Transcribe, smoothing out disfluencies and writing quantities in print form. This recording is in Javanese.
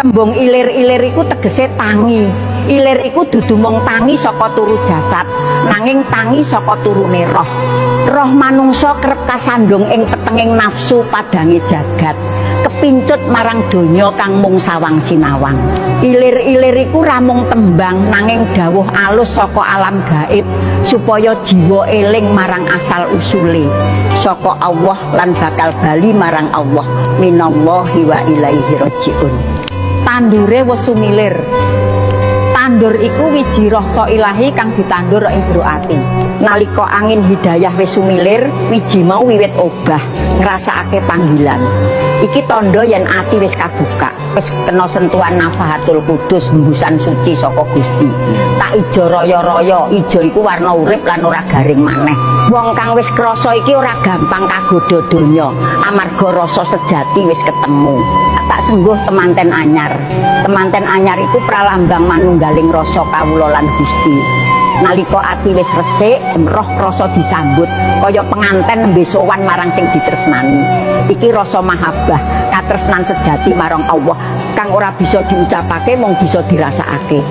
Tembung ilir-ilir iku tegese tangi. Ilir iku dudu mung tangi saka turu jasad, nanging tangi saka turune roh. Roh manungsa kerep kasandung ing petenging nafsu padange jagat, kepincut marang donya kang mung sawang sinawang. Ilir-ilir iku ramung tembang nanging dawuh alus saka alam gaib supaya jiwa eling marang asal usule saka Allah lan bakal bali marang Allah, minallahi wa ilaihi rajiun. Tandure wis sumilir. Tandur iku wiji rasa ilahi kang ditandur ing jero ati. Nalika angin hidayah wis sumilir, wiji mau wiwit obah, ngrasakake panggilan. Iki tandha yen ati wis kabuka, wis kena sentuhan nafahatul kudus, hembusan suci saka Gusti. Tak ijo raya-raya, ijo iku warna urip lan ora garing maneh. Wong kang wis krasa iki ora gampang kagodha donya, amarga rasa sejati wis ketemu. Tak sengguh temanten anyar. Temanten anyar iku pralambang manunggaling rasa kawula lan Gusti. Nalika ati wis resik, roh rasa disambut kaya penganten besowan marang sing ditresnani. Iki rasa mahabbah, katresnan sejati marang Allah kang ora bisa diucapake mung bisa dirasakake.